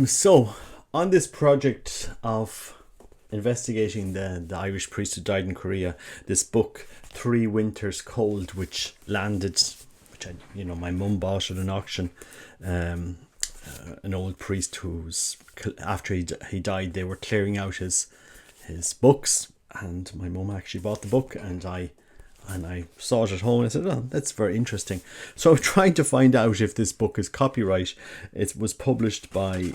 So on this project of investigating the Irish priest who died in Korea, this book, Three Winters Cold, which landed, my mum bought at an auction. An old priest who's, after he died, they were clearing out his books, and my mum actually bought the book, and I saw it at home and I said, oh, that's very interesting. So I'm trying to find out if this book is copyright. It was published by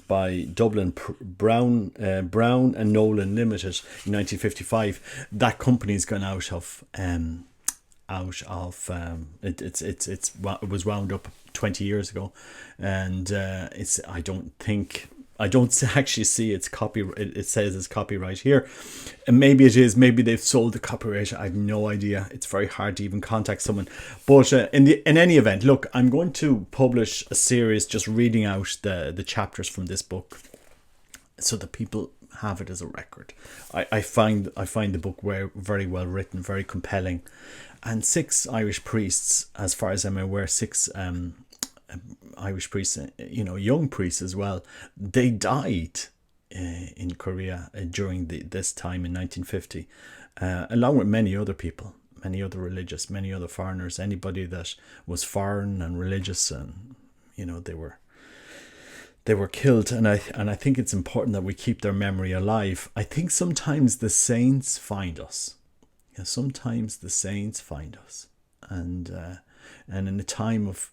Dublin Brown and Nolan Limited in 1955. That company's gone out of it was wound up 20 years ago, and I don't actually see its copy. It says it's copyright here, and maybe it is. Maybe they've sold the copyright. I have no idea. It's very hard to even contact someone. But in any event, look, I'm going to publish a series just reading out the chapters from this book, so that people have it as a record. I find the book very well written, very compelling, and 6 Irish priests, as far as I'm aware, 6 Irish priests, young priests as well, they died in Korea during this time in 1950, along with many other people, many other religious, many other foreigners, anybody that was foreign and religious, and they were killed. And I think it's important that we keep their memory alive. I think sometimes the saints find us. Sometimes the saints find us, and in a time of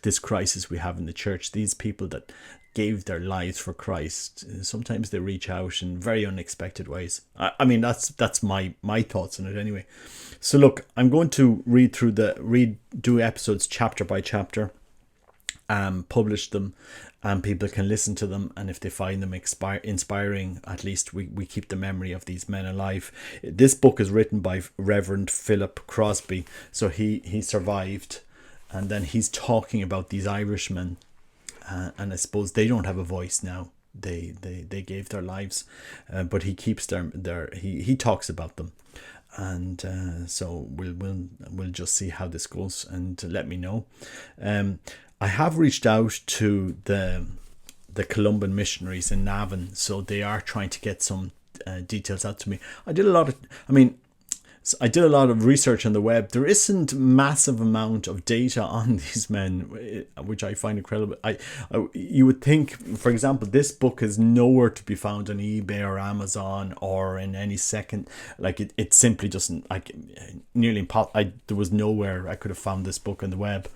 this crisis we have in the church, these people that gave their lives for Christ, sometimes they reach out in very unexpected ways. I mean, that's my thoughts on it anyway. So look, I'm going to do episodes chapter by chapter, publish them, and people can listen to them, and if they find them inspiring, at least we keep the memory of these men alive. This book is written by Reverend Philip Crosbie, so he survived, and then he's talking about these Irishmen, and I suppose they don't have a voice now. They gave their lives, but he keeps he talks about them. And so we'll just see how this goes, and let me know. I have reached out to the Columban missionaries in Navan, so they are trying to get some details out to me. I did a lot of research on the web. There isn't massive amount of data on these men, which I find incredible. You would think, for example, this book is nowhere to be found on eBay or Amazon or in any second. Like it simply doesn't. Nearly impossible. There was nowhere I could have found this book on the web.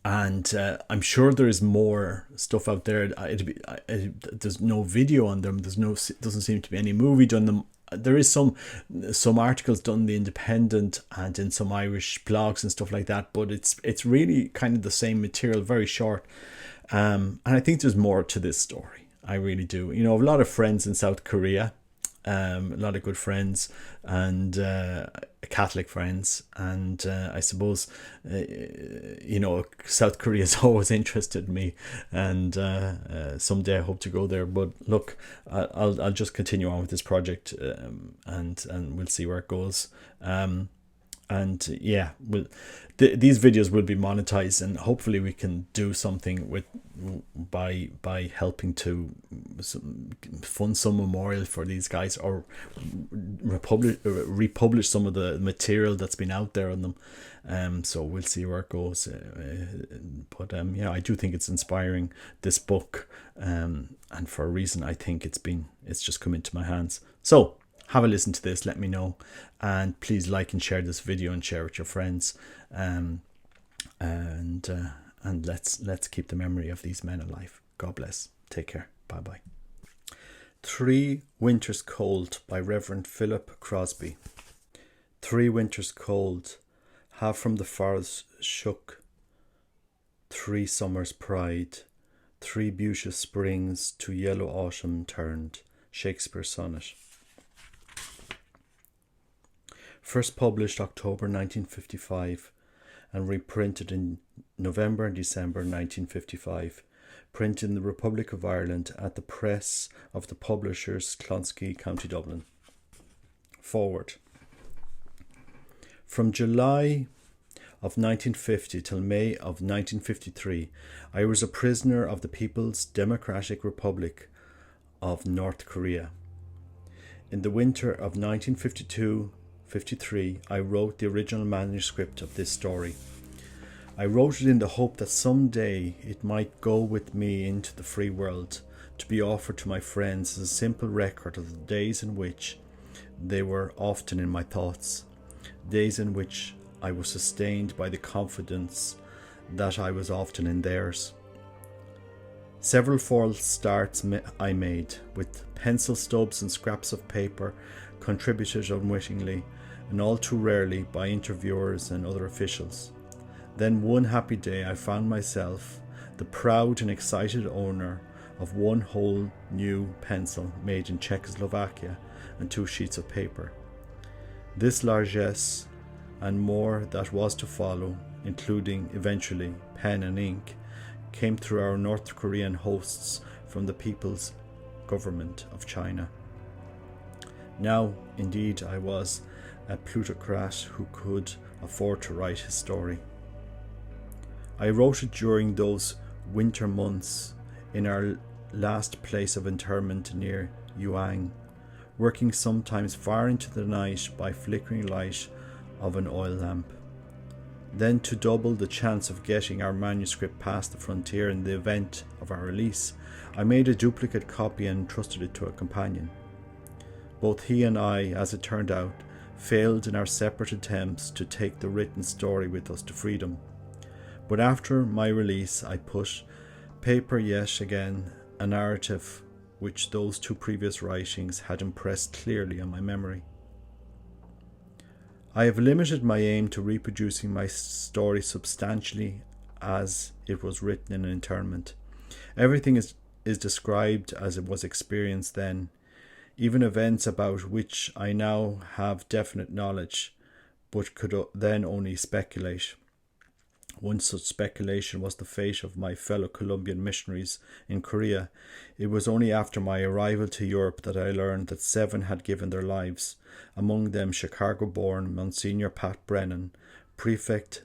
And I'm sure there is more stuff out there. There's no video on them. Doesn't seem to be any movie done them. There is some articles done in the Independent and in some Irish blogs and stuff like that, but it's really kind of the same material, very short. And I think there's more to this story. I really do. I have a lot of friends in South Korea, a lot of good friends, and Catholic friends, and I suppose South Korea has always interested me, and someday I hope to go there. But look, I'll just continue on with this project, and we'll see where it goes. These videos will be monetized, and hopefully we can do something by helping to fund some memorial for these guys, or republish some of the material that's been out there on them. So we'll see where it goes. But I do think it's inspiring, this book, and for a reason. I think it's just come into my hands. So have a listen to this, let me know, and please like and share this video and share it with your friends, and let's keep the memory of these men alive. God bless. Take care. Bye bye. 3 Winters Cold by Reverend Philip Crosbie. 3 winters cold have from the forest shook, 3 summers pride, 3 beauteous springs to yellow autumn turned. Shakespeare sonnet. First published October 1955 and reprinted in November and December 1955. Printed in the Republic of Ireland at the press of the publishers, Clonskeagh, County Dublin. Forward. From July of 1950 till May of 1953, I was a prisoner of the People's Democratic Republic of North Korea. In the winter of 1952-53, I wrote the original manuscript of this story. I wrote it in the hope that someday it might go with me into the free world, to be offered to my friends as a simple record of the days in which they were often in my thoughts, days in which I was sustained by the confidence that I was often in theirs. Several false starts I made, with pencil stubs and scraps of paper contributed unwittingly, and all too rarely by interviewers and other officials. Then one happy day I found myself the proud and excited owner of one whole new pencil made in Czechoslovakia and 2 sheets of paper. This largesse and more that was to follow, including eventually pen and ink, came through our North Korean hosts from the People's Government of China. Now, indeed, I was a plutocrat who could afford to write his story. I wrote it during those winter months in our last place of interment near Yuang, working sometimes far into the night by flickering light of an oil lamp. Then, to double the chance of getting our manuscript past the frontier in the event of our release, I made a duplicate copy and entrusted it to a companion. Both he and I, as it turned out, failed in our separate attempts to take the written story with us to freedom. But after my release, I put paper yet again a narrative which those 2 previous writings had impressed clearly on my memory. I have limited my aim to reproducing my story substantially as it was written in an internment. Everything is described as it was experienced then, even events about which I now have definite knowledge, but could then only speculate. One such speculation was the fate of my fellow Colombian missionaries in Korea. It was only after my arrival to Europe that I learned that 7 had given their lives, among them Chicago-born Monsignor Pat Brennan, prefect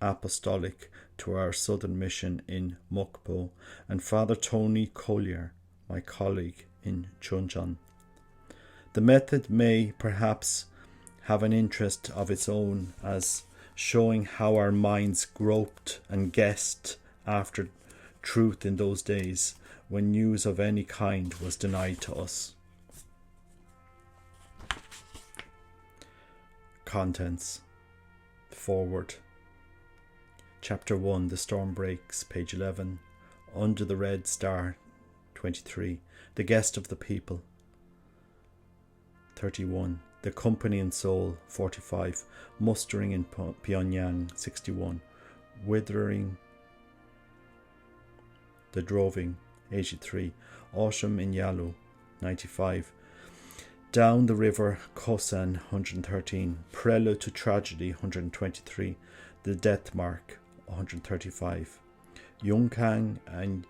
apostolic to our southern mission in Mokpo, and Father Tony Collier, my colleague in Hunchon. The method may perhaps have an interest of its own as showing how our minds groped and guessed after truth in those days when news of any kind was denied to us. Contents. Forward. Chapter 1, The Storm Breaks, page 11. Under the Red Star, 23. The Guest of the People, 31. The Company in Seoul, 45. Mustering in Pyongyang, 61. Withering the Droving, 83. Autumn in Yalu, 95. Down the River Kosan, 113. Prelude to Tragedy, 123. The Death Mark, 135. Yongkang and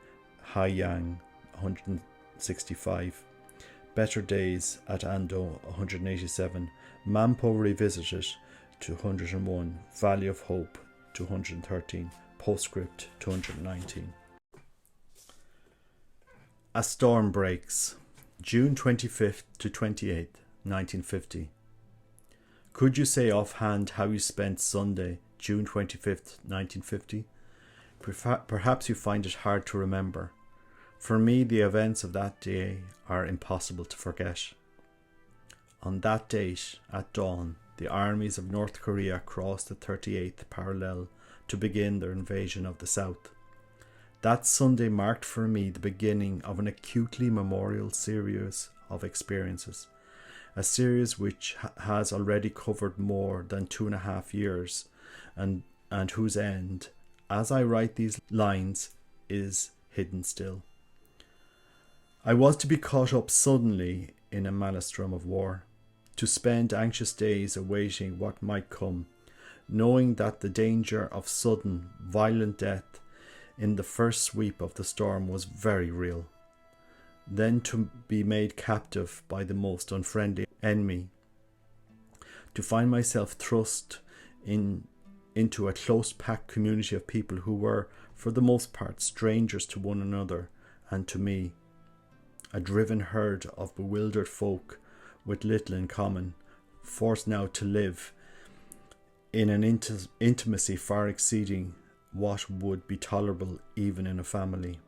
Haiyang, 165. Better Days at Ando, 187. Mampo Revisited, 201. Valley of Hope, 213. Postscript, 219. A Storm Breaks, June 25th to 28th, 1950. Could you say offhand how you spent Sunday, June 25th, 1950? Perhaps you find it hard to remember. For me, the events of that day are impossible to forget. On that date, at dawn, the armies of North Korea crossed the 38th parallel to begin their invasion of the South. That Sunday marked for me the beginning of an acutely memorial series of experiences, a series which has already covered more than 2.5 years, and whose end, as I write these lines, is hidden still. I was to be caught up suddenly in a maelstrom of war, to spend anxious days awaiting what might come, knowing that the danger of sudden, violent death in the first sweep of the storm was very real. Then to be made captive by the most unfriendly enemy, to find myself thrust in into a close-packed community of people who were, for the most part, strangers to one another and to me. A driven herd of bewildered folk with little in common, forced now to live in an intimacy far exceeding what would be tolerable even in a family,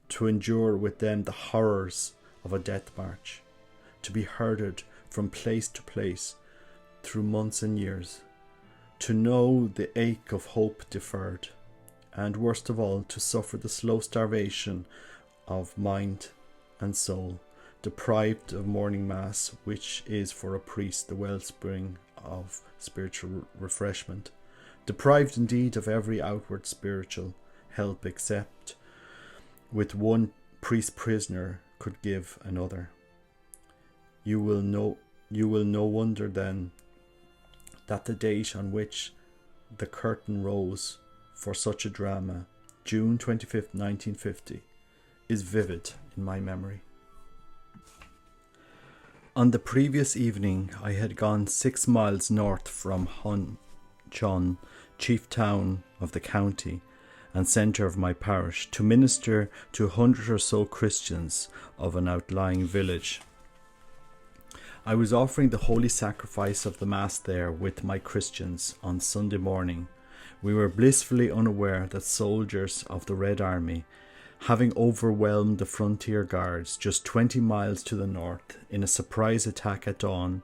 to endure with them the horrors of a death march, to be herded from place to place through months and years, to know the ache of hope deferred, and worst of all, to suffer the slow starvation of mind and soul, deprived of morning mass, which is for a priest the wellspring of spiritual refreshment, deprived indeed of every outward spiritual help except with one priest prisoner could give another. You will no wonder then that the date on which the curtain rose for such a drama, June 25th, 1950, is vivid in my memory. On the previous evening, I had gone 6 miles north from Hunchon, chief town of the county and centre of my parish, to minister to 100 or so Christians of an outlying village. I was offering the holy sacrifice of the Mass there with my Christians on Sunday morning. We were blissfully unaware that soldiers of the Red Army, having overwhelmed the frontier guards just 20 miles to the north in a surprise attack at dawn,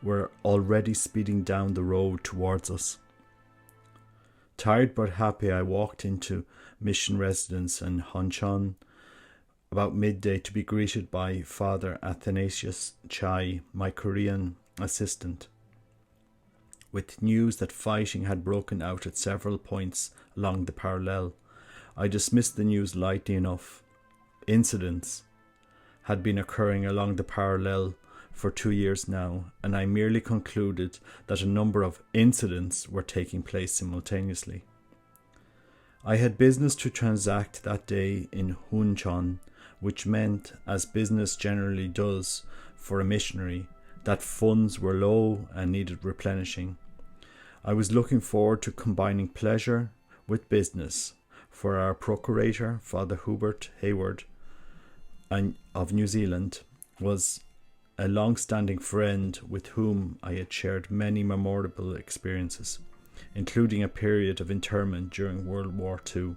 were already speeding down the road towards us. Tired but happy, I walked into mission residence in Hunchon about midday to be greeted by Father Athanasius Chai, my Korean assistant, with news that fighting had broken out at several points along the parallel. I dismissed the news lightly enough. Incidents had been occurring along the parallel for 2 years now, and I merely concluded that a number of incidents were taking place simultaneously. I had business to transact that day in Hunchon, which meant, as business generally does for a missionary, that funds were low and needed replenishing. I was looking forward to combining pleasure with business, for our procurator, Father Hubert Hayward of New Zealand, was a long-standing friend with whom I had shared many memorable experiences, including a period of internment during World War II.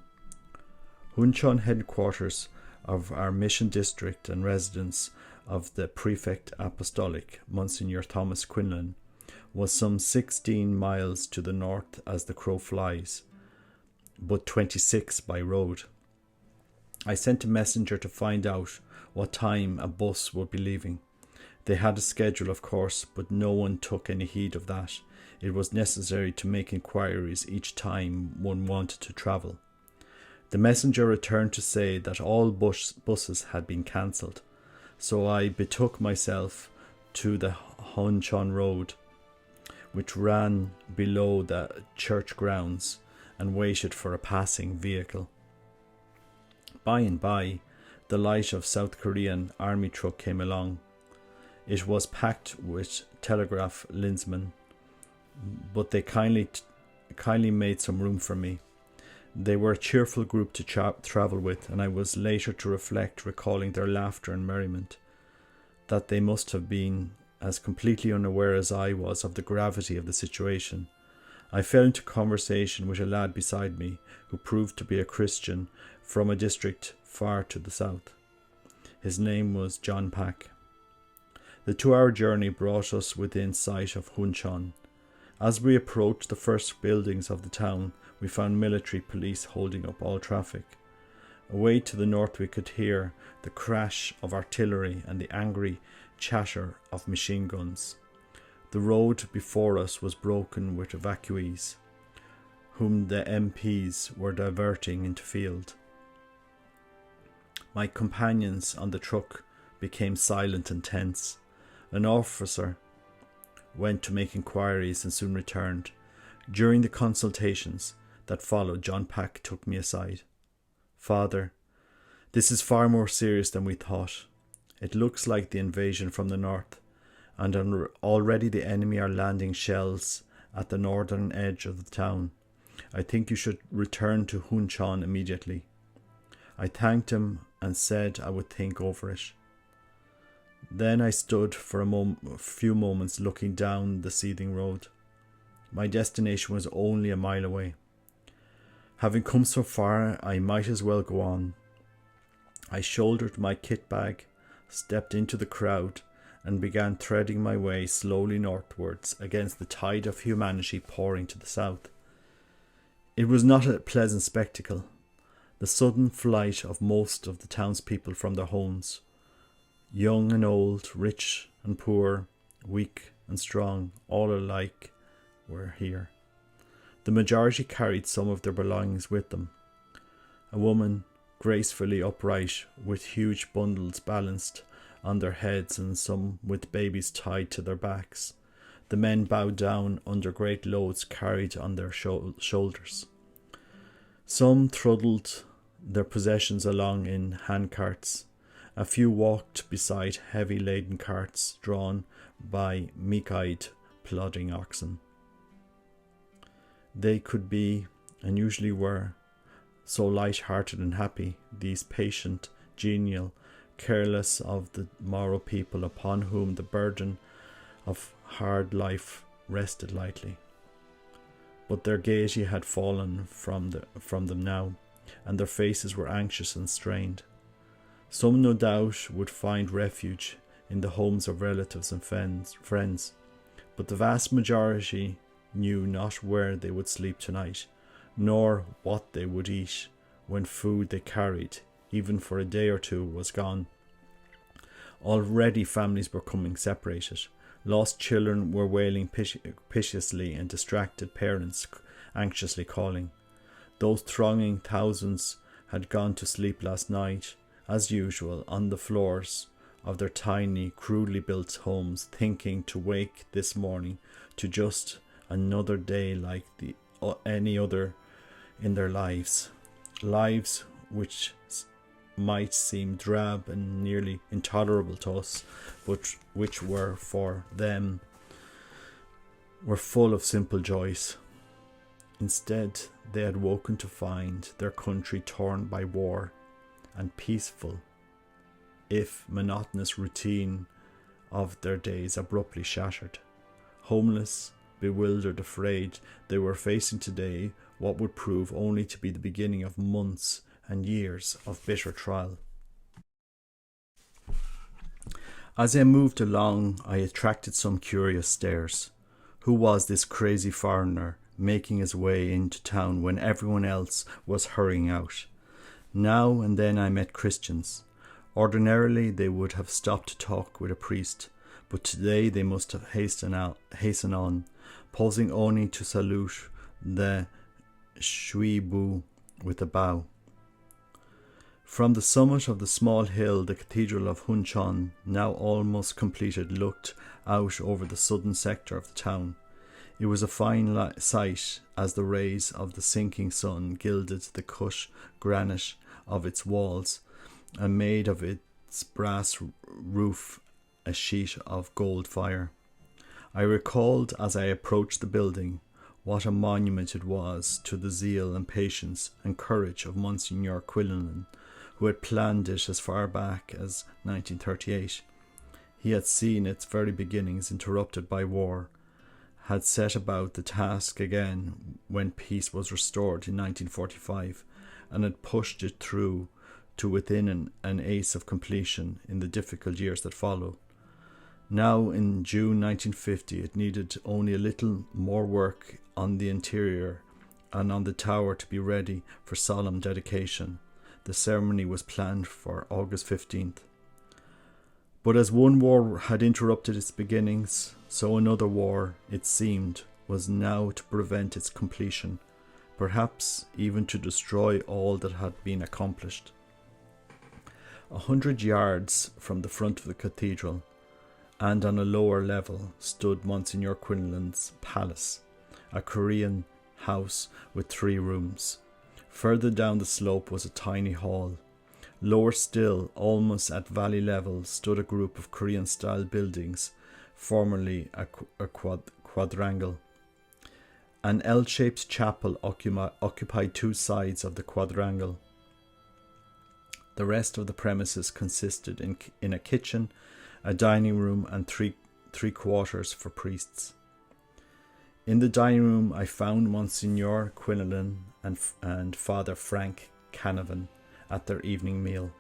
Hunchon, headquarters of our mission district and residence of the Prefect Apostolic, Monsignor Thomas Quinlan, was some 16 miles to the north as the crow flies, but 26 by road. I sent a messenger to find out what time a bus would be leaving. They had a schedule, of course, but no one took any heed of that. It was necessary to make inquiries each time one wanted to travel. The messenger returned to say that all buses had been cancelled, so I betook myself to the Hunchon Road, which ran below the church grounds, and waited for a passing vehicle. By and by, the light of South Korean army truck came along. It was packed with telegraph linsmen, but they kindly made some room for me. They were a cheerful group to travel with, and I was later to reflect, recalling their laughter and merriment, that they must have been as completely unaware as I was of the gravity of the situation. I fell into conversation with a lad beside me, who proved to be a Christian from a district far to the south. His name was John Pack. The 2-hour journey brought us within sight of Hunchon. As we approached the first buildings of the town, we found military police holding up all traffic. Away to the north we could hear the crash of artillery and the angry chatter of machine guns. The road before us was broken with evacuees, whom the MPs were diverting into field. My companions on the truck became silent and tense. An officer went to make inquiries and soon returned. During the consultations that followed, John Pack took me aside. "Father, this is far more serious than we thought. It looks like the invasion from the north, and already the enemy are landing shells at the northern edge of the town. I think you should return to Hunchon immediately. I thanked him and said I would think over it. Then I stood for a few moments looking down the seething road. My destination was only a mile away. Having come so far, I might as well go on. I shouldered my kit bag, stepped into the crowd, and began threading my way slowly northwards against the tide of humanity pouring to the south. It was not a pleasant spectacle. The sudden flight of most of the townspeople from their homes, young and old, rich and poor, weak and strong, all alike were here. The majority carried some of their belongings with them. A woman, gracefully upright, with huge bundles balanced on their heads and some with babies tied to their backs. The men bowed down under great loads carried on their shoulders. Some throttled their possessions along in handcarts. A few walked beside heavy laden carts drawn by meek-eyed plodding oxen. They could be, and usually were, so light-hearted and happy, these patient, genial, careless of the morrow people upon whom the burden of hard life rested lightly. But their gaiety had fallen from them now, and their faces were anxious and strained. Some, no doubt, would find refuge in the homes of relatives and friends, but the vast majority knew not where they would sleep tonight, nor what they would eat when food they carried, even for a day or two, was gone. Already families were becoming separated. Lost children were wailing piteously, and distracted parents anxiously calling. Those thronging thousands had gone to sleep last night, as usual, on the floors of their tiny, crudely built homes, thinking to wake this morning to just another day like any other in their lives which might seem drab and nearly intolerable to us, but which were for them were full of simple joys. Instead, they had woken to find their country torn by war, and peaceful, if monotonous, routine of their days abruptly shattered. Homeless, bewildered, afraid, they were facing today what would prove only to be the beginning of months and years of bitter trial. As I moved along, I attracted some curious stares. Who was this crazy foreigner making his way into town when everyone else was hurrying out? Now and then I met Christians. Ordinarily they would have stopped to talk with a priest, but today they must have hastened on, pausing only to salute the Shuibu with a bow. From the summit of the small hill, the cathedral of Hunchon, now almost completed, looked out over the southern sector of the town. It was a fine sight as the rays of the sinking sun gilded the cut granite of its walls and made of its brass roof a sheet of gold fire. I recalled as I approached the building what a monument it was to the zeal and patience and courage of Monsignor Quillinan, who had planned it as far back as 1938. He had seen its very beginnings interrupted by war, had set about the task again when peace was restored in 1945, and had pushed it through to within an ace of completion in the difficult years that followed. Now, in June 1950, it needed only a little more work on the interior and on the tower to be ready for solemn dedication. The ceremony was planned for August 15th. But as one war had interrupted its beginnings, so another war, it seemed, was now to prevent its completion, perhaps even to destroy all that had been accomplished. 100 yards from the front of the cathedral, and on a lower level, stood Monsignor Quinlan's palace, a Korean house with 3 rooms. Further down the slope was a tiny hall. Lower still, almost at valley level, stood a group of Korean-style buildings, formerly a quadrangle. An L-shaped chapel occupied two sides of the quadrangle. The rest of the premises consisted in a kitchen, a dining room, and three quarters for priests. In the dining room I found Monsignor Quinlan and Father Frank Canavan at their evening meal.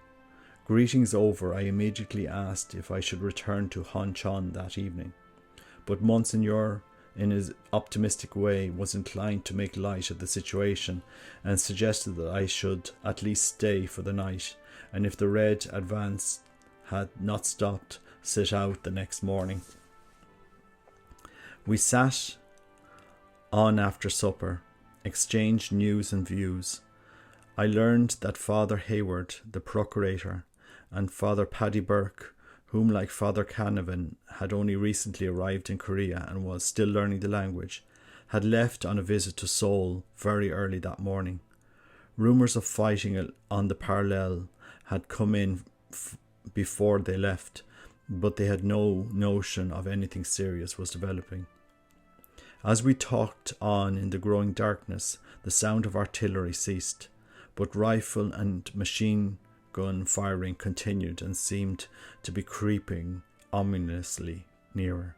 Greetings over, I immediately asked if I should return to Hunchon that evening, but Monsignor, in his optimistic way, was inclined to make light of the situation and suggested that I should at least stay for the night, and if the red advance had not stopped, set out the next morning. We sat on after supper, exchanged news and views. I learned that Father Hayward, the procurator, and Father Paddy Burke, whom, like Father Canavan, had only recently arrived in Korea and was still learning the language, had left on a visit to Seoul very early that morning. Rumours of fighting on the parallel had come in before they left, but they had no notion of anything serious was developing. As we talked on in the growing darkness, the sound of artillery ceased, but rifle and machine gun firing continued and seemed to be creeping ominously nearer.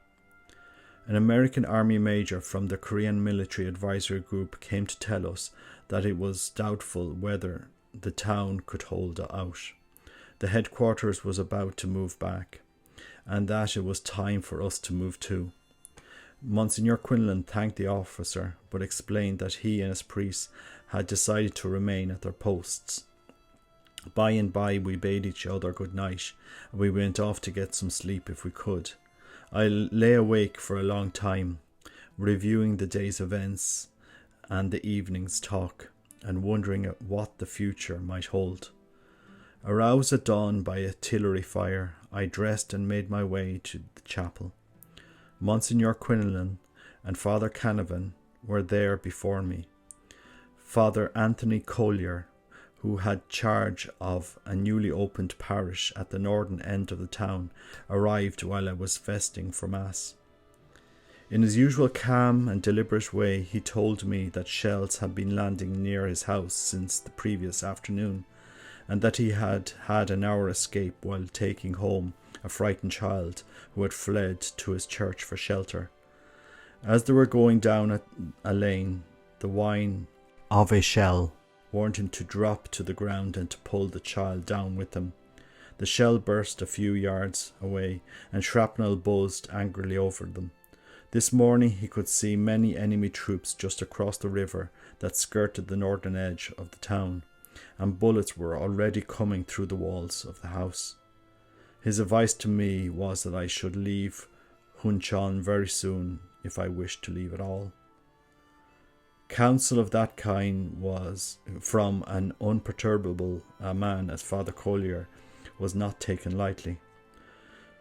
An American Army major from the Korean Military Advisory Group came to tell us that it was doubtful whether the town could hold out. The headquarters was about to move back, and that it was time for us to move too. Monsignor Quinlan thanked the officer, but explained that he and his priests had decided to remain at their posts. By and by we bade each other good night, and we went off to get some sleep if we could. I lay awake for a long time, reviewing the day's events and the evening's talk, and wondering at what the future might hold. Aroused at dawn by artillery fire, I dressed and made my way to the chapel. Monsignor Quinlan and Father Canavan were there before me. Father Anthony Collier, who had charge of a newly opened parish at the northern end of the town, arrived while I was vesting for Mass. In his usual calm and deliberate way, he told me that shells had been landing near his house since the previous afternoon, and that he had had a narrow escape while taking home a frightened child who had fled to his church for shelter. As they were going down a lane, the whine of a shell warned him to drop to the ground and to pull the child down with him. The shell burst a few yards away, and shrapnel buzzed angrily over them. This morning he could see many enemy troops just across the river that skirted the northern edge of the town, and bullets were already coming through the walls of the house. His advice to me was that I should leave Hunchon very soon if I wished to leave at all. Counsel of that kind was from an unperturbable man as Father Collier was not taken lightly.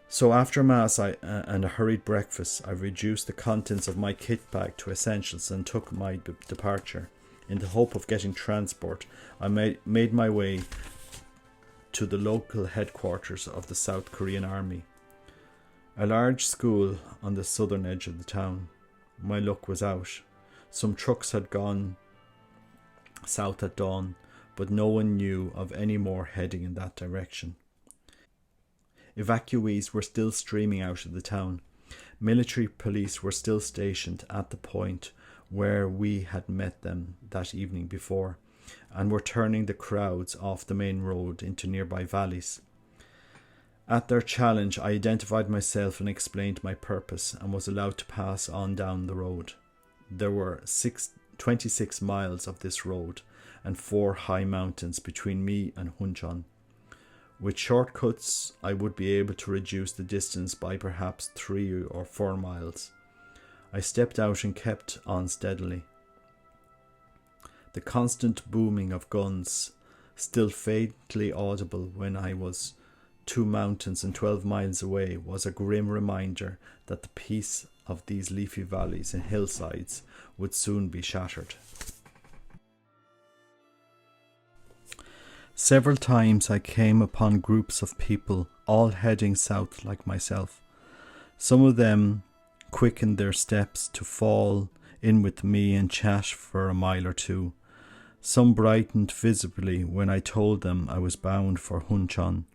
So after Mass and a hurried breakfast, I reduced the contents of my kit bag to essentials and took my departure. In the hope of getting transport, I made my way to the local headquarters of the South Korean Army, a large school on the southern edge of the town. My luck was out. Some trucks had gone south at dawn, but no one knew of any more heading in that direction. Evacuees were still streaming out of the town. Military police were still stationed at the point where we had met them that evening before, and were turning the crowds off the main road into nearby valleys. At their challenge, I identified myself and explained my purpose, and was allowed to pass on down the road. There were 26 miles of this road, and 4 high mountains between me and Hunchon. With shortcuts, I would be able to reduce the distance by perhaps 3 or 4 miles. I stepped out and kept on steadily. The constant booming of guns, still faintly audible when I was 2 mountains and 12 miles away, was a grim reminder that the peace of these leafy valleys and hillsides would soon be shattered. Several times I came upon groups of people all heading south like myself. Some of them quickened their steps to fall in with me and chat for a mile or two. Some brightened visibly when I told them I was bound for Hunchon.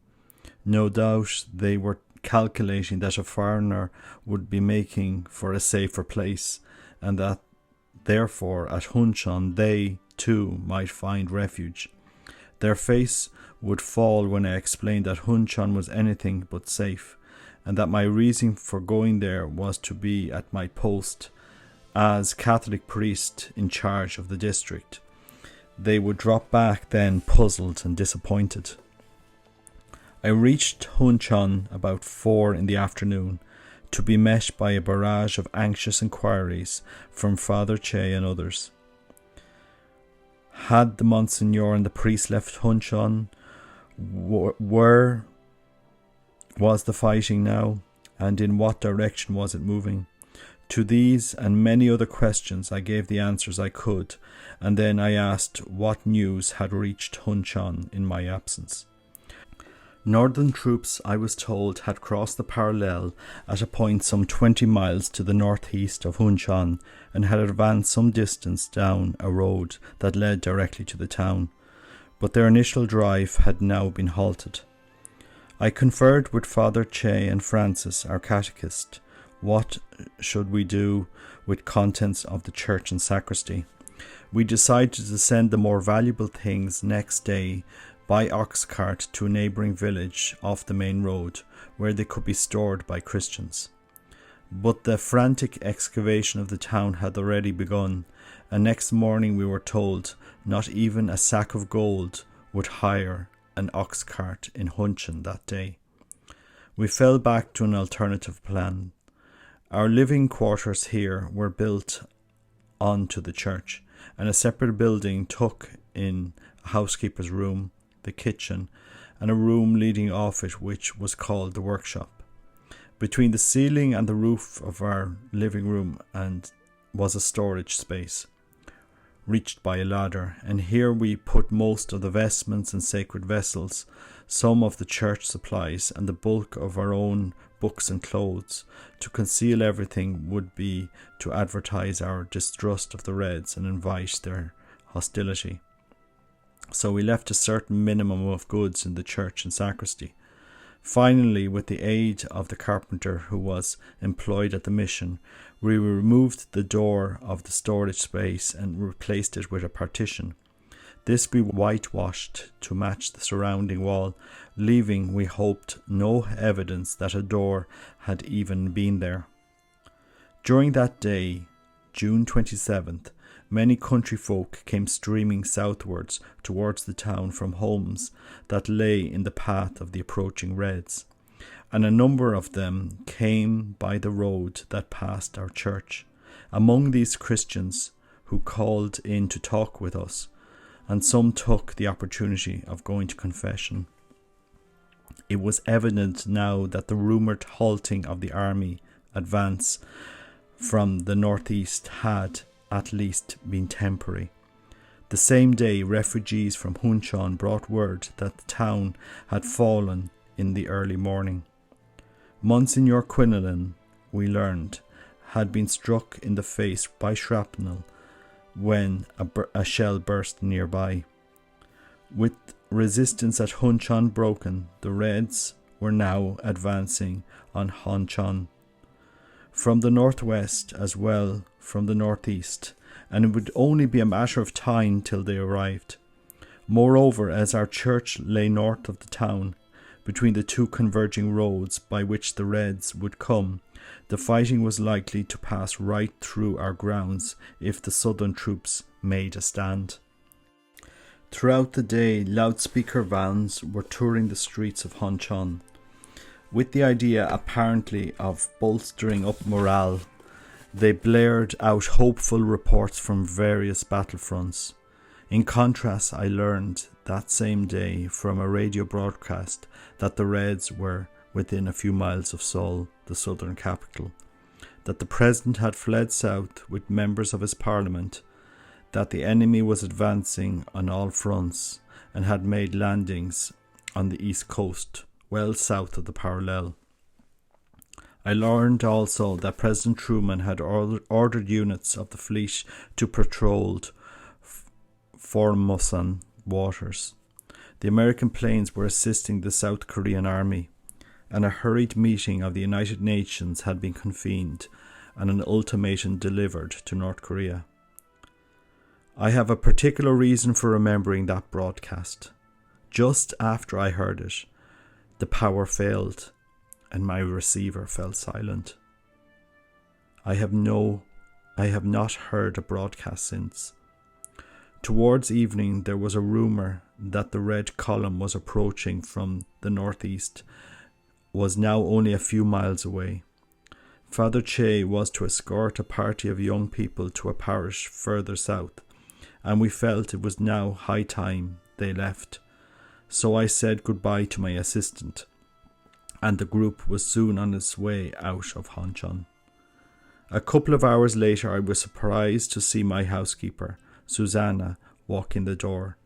No doubt they were calculating that a foreigner would be making for a safer place, and that therefore at Hunchon they, too, might find refuge. Their face would fall when I explained that Hunchon was anything but safe, and that my reason for going there was to be at my post as Catholic priest in charge of the district. They would drop back then, puzzled and disappointed. I reached Hunchon about 4 in the afternoon, to be met by a barrage of anxious inquiries from Father Che and others. Had the Monsignor and the priest left Hunchon? Where was the fighting now, and in what direction was it moving? To these and many other questions I gave the answers I could, and then I asked what news had reached Hunchon in my absence. Northern troops, I was told, had crossed the parallel at a point some 20 miles to the northeast of Hunchon and had advanced some distance down a road that led directly to the town, but their initial drive had now been halted. I conferred with Father Che and Francis, our catechist. What should we do with contents of the church and sacristy? We decided to send the more valuable things next day by ox cart to a neighbouring village off the main road, where they could be stored by Christians. But the frantic excavation of the town had already begun, and next morning we were told not even a sack of gold would hire an ox cart in Hunchon that day. We fell back to an alternative plan. Our living quarters here were built onto the church, and a separate building took in a housekeeper's room, the kitchen, and a room leading off it which was called the workshop. Between the ceiling and the roof of our living room and was a storage space, reached by a ladder, and here we put most of the vestments and sacred vessels, some of the church supplies, and the bulk of our own books and clothes. To conceal everything would be to advertise our distrust of the Reds and invite their hostility. So we left a certain minimum of goods in the church and sacristy. Finally, with the aid of the carpenter who was employed at the mission, we removed the door of the storage space and replaced it with a partition. This we whitewashed to match the surrounding wall, leaving, we hoped, no evidence that a door had even been there. During that day, June 27th, many country folk came streaming southwards towards the town from homes that lay in the path of the approaching Reds, and a number of them came by the road that passed our church. Among these Christians who called in to talk with us, and some took the opportunity of going to confession. It was evident now that the rumoured halting of the army advance from the northeast had at least been temporary. The same day, refugees from Hunchon brought word that the town had fallen in the early morning. Monsignor Quinlan, we learned, had been struck in the face by shrapnel when a shell burst nearby. With resistance at Hunchon broken, the Reds were now advancing on Hunchon from the northwest as well from the northeast, and it would only be a matter of time till they arrived. Moreover, as our church lay north of the town, between the two converging roads by which the Reds would come, the fighting was likely to pass right through our grounds if the southern troops made a stand. Throughout the day, loudspeaker vans were touring the streets of Hunchon, with the idea apparently of bolstering up morale. They blared out hopeful reports from various battlefronts. In contrast, I learned that same day from a radio broadcast that the Reds were within a few miles of Seoul, the southern capital, that the president had fled south with members of his parliament, that the enemy was advancing on all fronts and had made landings on the east coast, well south of the parallel. I learned also that President Truman had ordered units of the fleet to patrol Formosan waters. The American planes were assisting the South Korean army, and a hurried meeting of the United Nations had been convened and an ultimatum delivered to North Korea. I have a particular reason for remembering that broadcast. Just after I heard it, the power failed and my receiver fell silent. I have not heard a broadcast since. Towards evening, there was a rumour that the red column was approaching from the northeast, was now only a few miles away. Father Che was to escort a party of young people to a parish further south, and we felt it was now high time they left. So I said goodbye to my assistant, and the group was soon on its way out of Hunchon. A couple of hours later, I was surprised to see my housekeeper, Susanna, walk in the door.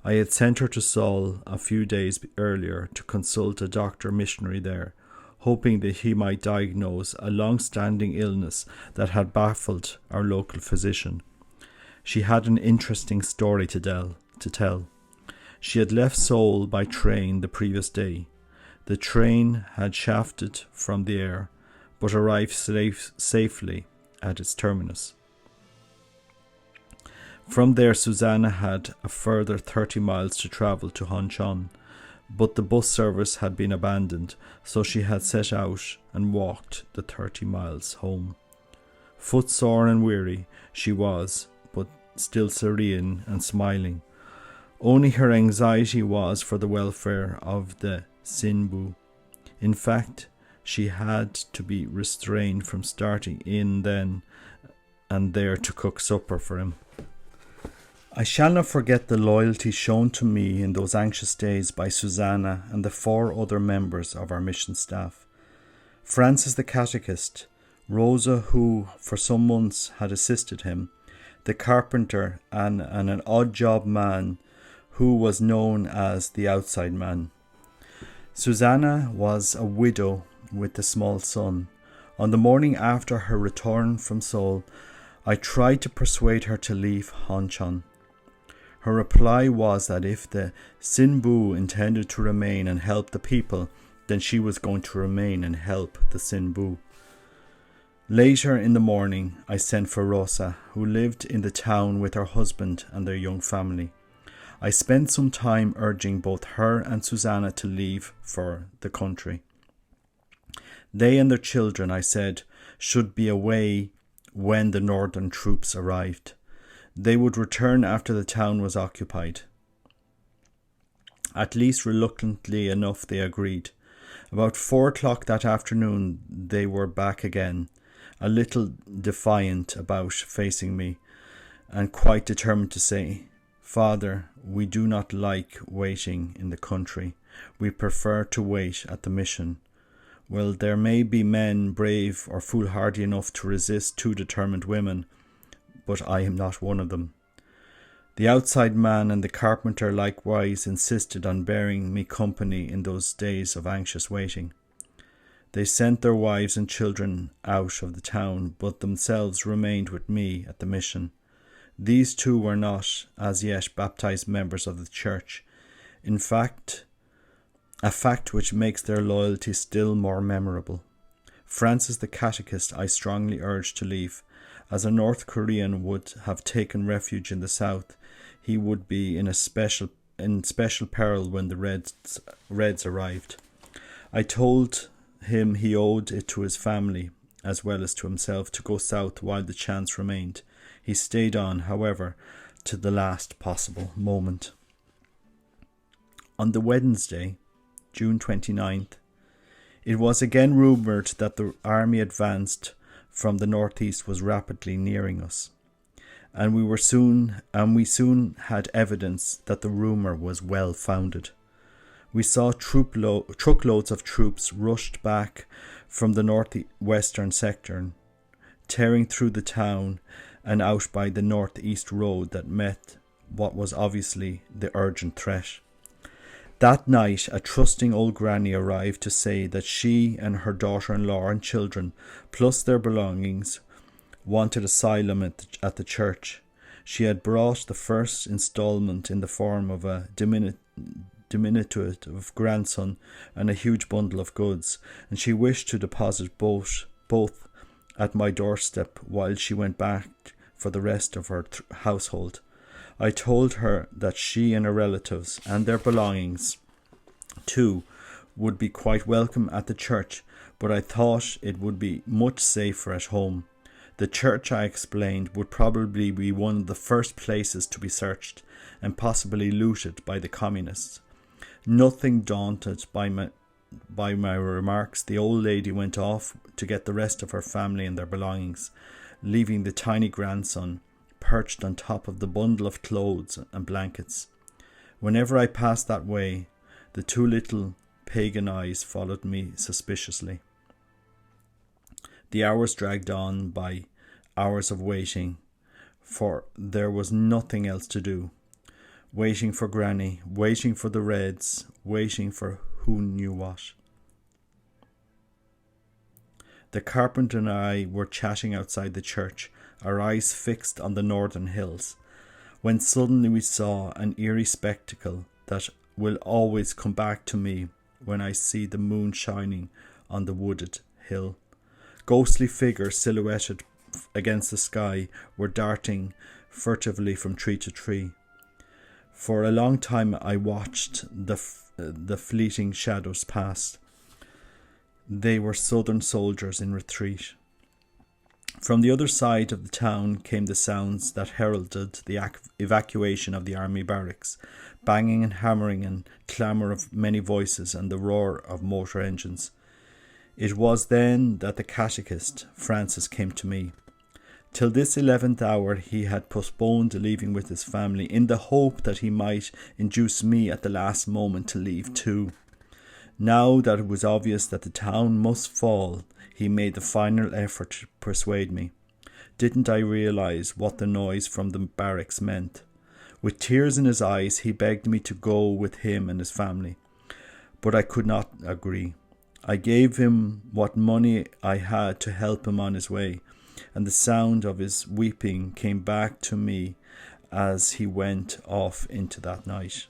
I had sent her to Seoul a few days earlier to consult a doctor missionary there, hoping that he might diagnose a long-standing illness that had baffled our local physician. She had an interesting story to tell. She had left Seoul by train the previous day. The train had shafted from the air, but arrived safely at its terminus. From there, Susanna had a further 30 miles to travel to Hunchon, but the bus service had been abandoned, so she had set out and walked the 30 miles home. Footsore and weary she was, but still serene and smiling. Only her anxiety was for the welfare of the Sinbu. In fact, she had to be restrained from starting in then and there to cook supper for him. I shall not forget the loyalty shown to me in those anxious days by Susanna and the 4 other members of our mission staff. Francis the catechist, Rosa, who for some months had assisted him, the carpenter, and an odd job man who was known as the outside man. Susanna was a widow with a small son. On the morning after her return from Seoul, I tried to persuade her to leave Hunchon. Her reply was that if the Sinbu intended to remain and help the people, then she was going to remain and help the Sinbu. Later in the morning, I sent for Rosa, who lived in the town with her husband and their young family. I spent some time urging both her and Susanna to leave for the country. They and their children, I said, should be away when the northern troops arrived. They would return after the town was occupied. At least reluctantly enough they agreed. About 4 o'clock that afternoon they were back again, a little defiant about facing me, and quite determined to say, "Father, we do not like waiting in the country. We prefer to wait at the mission. Well, there may be men brave or foolhardy enough to resist 2 determined women, but I am not one of them." The outside man and the carpenter likewise insisted on bearing me company in those days of anxious waiting. They sent their wives and children out of the town, but themselves remained with me at the mission. These 2 were not, as yet, baptized members of the church. In fact, a fact which makes their loyalty still more memorable. Francis the catechist I strongly urged to leave. As a North Korean would have taken refuge in the south, he would be in special peril when the Reds arrived. I told him he owed it to his family, as well as to himself, to go south while the chance remained. He stayed on, however, to the last possible moment. On the Wednesday, June 29th, it was again rumoured that the army advanced from the northeast was rapidly nearing us, and we soon had evidence that the rumour was well founded. We saw truckloads of troops rushed back from the northwestern sector, tearing through the town and out by the northeast road that met what was obviously the urgent threat. That night, a trusting old granny arrived to say that she and her daughter-in-law and children, plus their belongings, wanted asylum at the church. She had brought the first instalment in the form of a diminutive grandson and a huge bundle of goods, and she wished to deposit both at my doorstep while she went back for the rest of her household. I told her that she and her relatives and their belongings, too, would be quite welcome at the church, but I thought it would be much safer at home. The church, I explained, would probably be one of the first places to be searched and possibly looted by the communists. Nothing daunted by my remarks, the old lady went off to get the rest of her family and their belongings, leaving the tiny grandson perched on top of the bundle of clothes and blankets. Whenever I passed that way, the two little pagan eyes followed me suspiciously. The hours dragged on by hours of waiting, for there was nothing else to do. Waiting for Granny, waiting for the Reds, waiting for who knew what. The carpenter and I were chatting outside the church, our eyes fixed on the northern hills, when suddenly we saw an eerie spectacle that will always come back to me when I see the moon shining on the wooded hill. Ghostly figures silhouetted against the sky were darting furtively from tree to tree. For a long time I watched the fleeting shadows pass. They were Southern soldiers in retreat. From the other side of the town came the sounds that heralded the evacuation of the army barracks, banging and hammering and clamour of many voices and the roar of motor engines. It was then that the catechist, Francis, came to me. Till this 11th hour he had postponed leaving with his family in the hope that he might induce me at the last moment to leave too. Now that it was obvious that the town must fall, he made the final effort to persuade me. Didn't I realise what the noise from the barracks meant? With tears in his eyes, he begged me to go with him and his family. But I could not agree. I gave him what money I had to help him on his way, and the sound of his weeping came back to me as he went off into that night.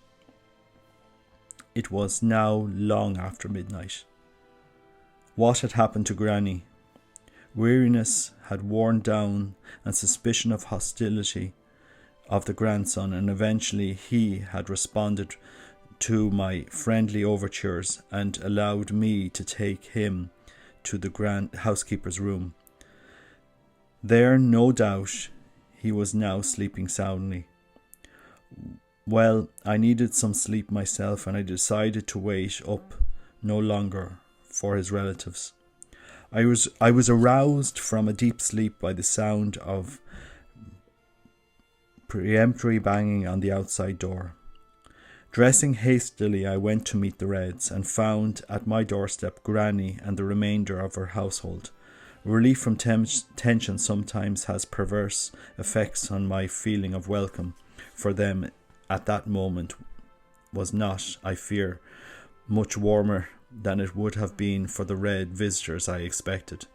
It was now long after midnight. What had happened to Granny? Weariness had worn down, and suspicion of hostility of the grandson, and eventually he had responded to my friendly overtures and allowed me to take him to the grand housekeeper's room. There, no doubt, he was now sleeping soundly. Well, I needed some sleep myself, and I decided to wait up no longer for his relatives. I was aroused from a deep sleep by the sound of peremptory banging on the outside door. Dressing hastily, I went to meet the Reds and found at my doorstep Granny and the remainder of her household. Relief from tension sometimes has perverse effects on my feeling of welcome for them at that moment was not, I fear, much warmer than it would have been for the Red visitors I expected.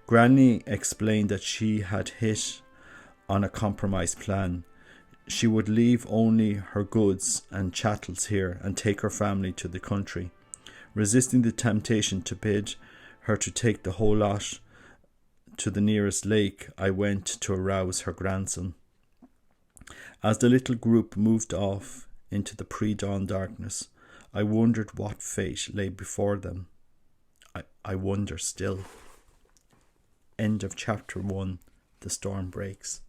Granny explained that she had hit on a compromise plan. She would leave only her goods and chattels here and take her family to the country. Resisting the temptation to bid her to take the whole lot to the nearest lake, I went to arouse her grandson. As the little group moved off into the pre-dawn darkness, I wondered what fate lay before them. I wonder still. End of chapter 1. The storm breaks.